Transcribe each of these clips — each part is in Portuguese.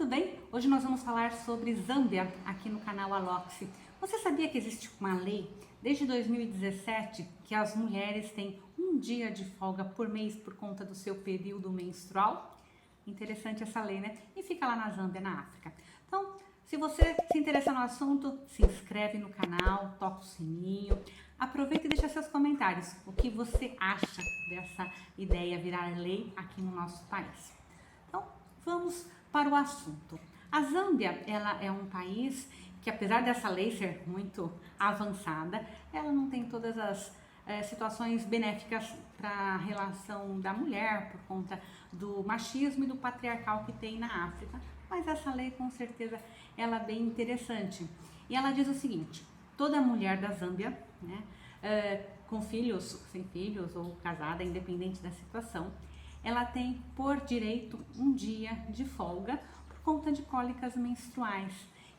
tudo bem? Hoje nós vamos falar sobre Zâmbia aqui no canal Aloxi. Você sabia que existe uma lei desde 2017 que as mulheres têm um dia de folga por mês por conta do seu período menstrual? Interessante essa lei, né? E fica lá na Zâmbia, na África. Então, se você se interessa no assunto, se inscreve no canal, toca o sininho, aproveita e deixa seus comentários. O que você acha dessa ideia virar lei aqui no nosso país? Então, vamos para o assunto. A Zâmbia, ela é um país que, apesar dessa lei ser muito avançada, ela não tem todas as situações benéficas para a relação da mulher por conta do machismo e do patriarcal que tem na África. Mas essa lei, com certeza, ela é bem interessante. E ela diz o seguinte: toda mulher da Zâmbia, né, com filhos, sem filhos ou casada, independente da situação, ela tem por direito um dia de folga por conta de cólicas menstruais,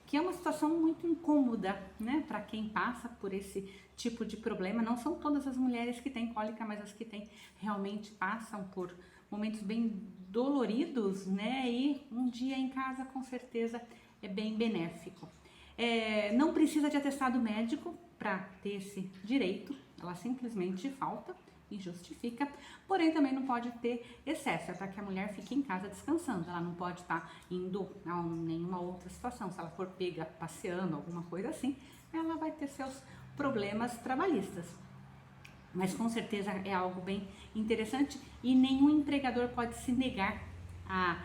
que é uma situação muito incômoda, né, para quem passa por esse tipo de problema. Não são todas as mulheres que têm cólica, mas as que têm realmente passam por momentos bem doloridos, né, e um dia em casa com certeza é bem benéfico. Não precisa de atestado médico para ter esse direito, ela simplesmente falta e justifica, porém também não pode ter excesso, é para que a mulher fique em casa descansando, ela não pode estar indo a nenhuma outra situação. Se ela for pega passeando, alguma coisa assim, ela vai ter seus problemas trabalhistas. Mas com certeza é algo bem interessante e nenhum empregador pode se negar a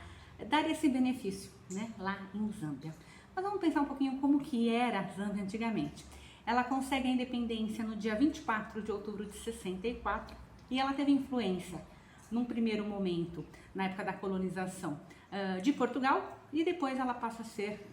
dar esse benefício, né, lá em Zâmbia. Mas vamos pensar um pouquinho como que era a Zâmbia antigamente. Ela consegue a independência no dia 24 de outubro de 64 e ela teve influência, num primeiro momento, na época da colonização, de Portugal, e depois ela passa a ser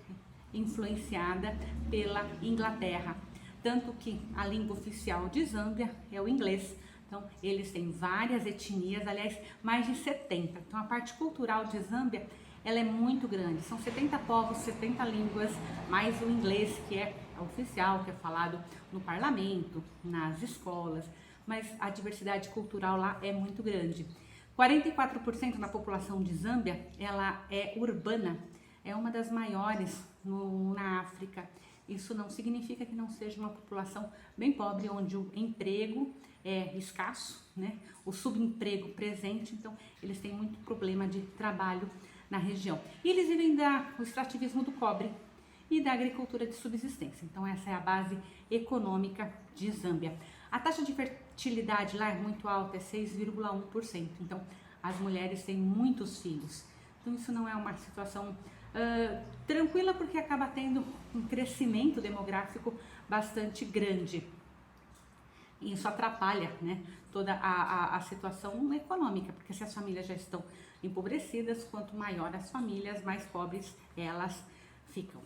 influenciada pela Inglaterra. Tanto que a língua oficial de Zâmbia é o inglês. Então, eles têm várias etnias, aliás, mais de 70. Então, a parte cultural de Zâmbia, ela é muito grande. São 70 povos, 70 línguas, mais o inglês, que é oficial, que é falado no parlamento, nas escolas. Mas a diversidade cultural lá é muito grande. 44% da população de Zâmbia, ela é urbana. É uma das maiores na África. Isso não significa que não seja uma população bem pobre, onde o emprego é escasso, né? O subemprego presente, então eles têm muito problema de trabalho na região. E eles vivem do extrativismo do cobre e da agricultura de subsistência. Então essa é a base econômica de Zâmbia. A taxa de fertilidade lá é muito alta, é 6,1%. Então as mulheres têm muitos filhos. Então isso não é uma situação tranquila, porque acaba tendo um crescimento demográfico bastante grande. E isso atrapalha, né, toda a situação econômica, porque se as famílias já estão empobrecidas, quanto maior as famílias, mais pobres elas ficam.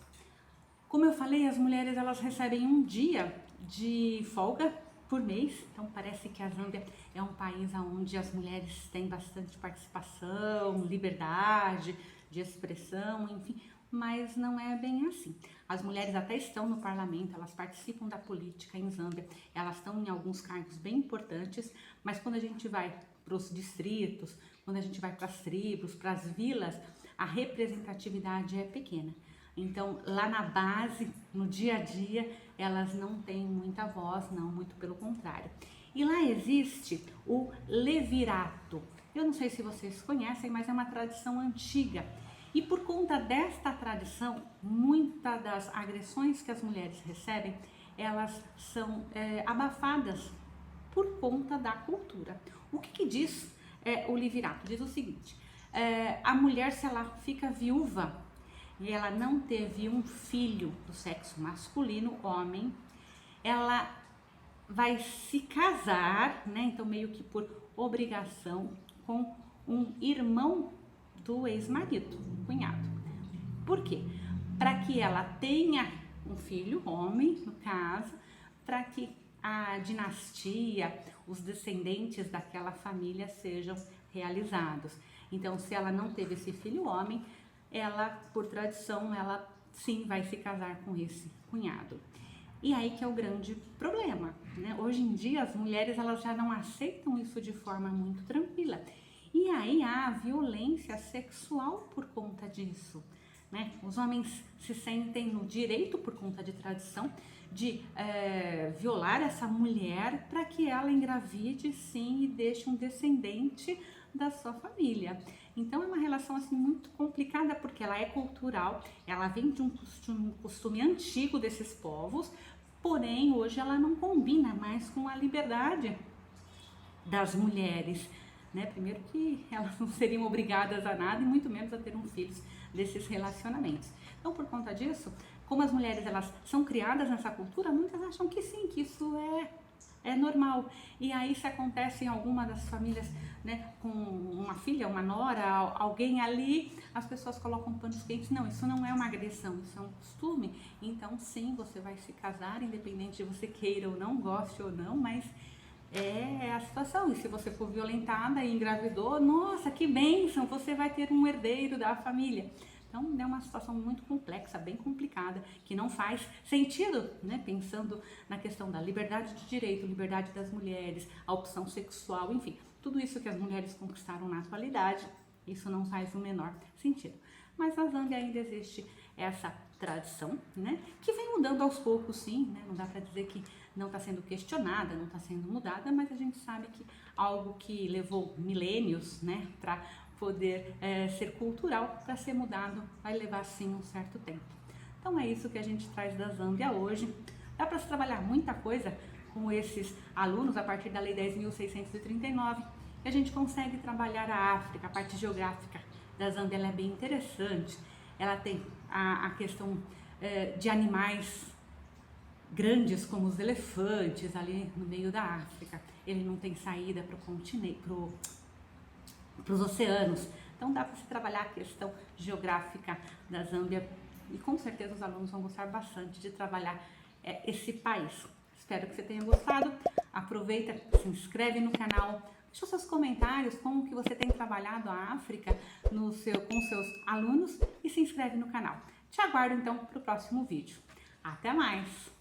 Como eu falei, as mulheres elas recebem um dia de folga por mês. Então parece que a Zâmbia é um país onde as mulheres têm bastante participação, liberdade de expressão, enfim, mas não é bem assim. As mulheres até estão no parlamento, elas participam da política em Zâmbia, elas estão em alguns cargos bem importantes, mas quando a gente vai para os distritos, quando a gente vai para as tribos, para as vilas, a representatividade é pequena. Então, lá na base, no dia a dia, elas não têm muita voz, não, muito pelo contrário. E lá existe o levirato. Eu não sei se vocês conhecem, mas é uma tradição antiga. E por conta desta tradição, muitas das agressões que as mulheres recebem, elas são abafadas por conta da cultura. O que diz o levirato? Diz o seguinte: a mulher, se ela fica viúva e ela não teve um filho do sexo masculino, homem, ela vai se casar, né? Então meio que por obrigação, com um irmão do ex-marido, um cunhado. Por quê? Para que ela tenha um filho, homem, no caso, para que a dinastia, os descendentes daquela família sejam realizados. Então, se ela não teve esse filho homem, ela, por tradição, ela sim vai se casar com esse cunhado. E aí que é o grande problema, né? Hoje em dia as mulheres elas já não aceitam isso de forma muito tranquila. E aí há violência sexual por conta disso. né? Os homens se sentem no direito, por conta de tradição, de violar essa mulher para que ela engravide, sim, e deixe um descendente da sua família. Então é uma relação assim muito complicada, porque ela é cultural, ela vem de um costume antigo desses povos, porém hoje ela não combina mais com a liberdade das mulheres, né? Primeiro que elas não seriam obrigadas a nada e muito menos a ter um filho desses relacionamentos. Então, por conta disso, como as mulheres elas são criadas nessa cultura, muitas acham que sim, que isso é normal. E aí, se acontece em alguma das famílias, né, com uma filha, uma nora, alguém ali, as pessoas colocam panos quentes. Não, isso não é uma agressão, isso é um costume. Então, sim, você vai se casar, independente de você queira ou não, goste ou não, mas é a situação. E se você for violentada e engravidou, nossa, que bênção, você vai ter um herdeiro da família. Então é uma situação muito complexa, bem complicada, que não faz sentido, né? Pensando na questão da liberdade de direito, liberdade das mulheres, a opção sexual, enfim, tudo isso que as mulheres conquistaram na atualidade, isso não faz o menor sentido. Mas na Zâmbia ainda existe essa tradição, né? Que vem mudando aos poucos, sim, né? Não dá para dizer que não está sendo questionada, não está sendo mudada, mas a gente sabe que algo que levou milênios, né, para poder ser cultural, para ser mudado, vai levar sim um certo tempo. Então é isso que a gente traz da Zâmbia hoje. Dá para se trabalhar muita coisa com esses alunos a partir da Lei 10.639, e a gente consegue trabalhar a África, a parte geográfica da Zâmbia, ela é bem interessante. Ela tem a questão de animais grandes como os elefantes ali no meio da África. Ele não tem saída para o continente, para os oceanos. Então dá para se trabalhar a questão geográfica da Zâmbia e com certeza os alunos vão gostar bastante de trabalhar esse país. Espero que você tenha gostado. Aproveita, se inscreve no canal, deixa os seus comentários como que você tem trabalhado a África com seus alunos e se inscreve no canal. Te aguardo então para o próximo vídeo. Até mais!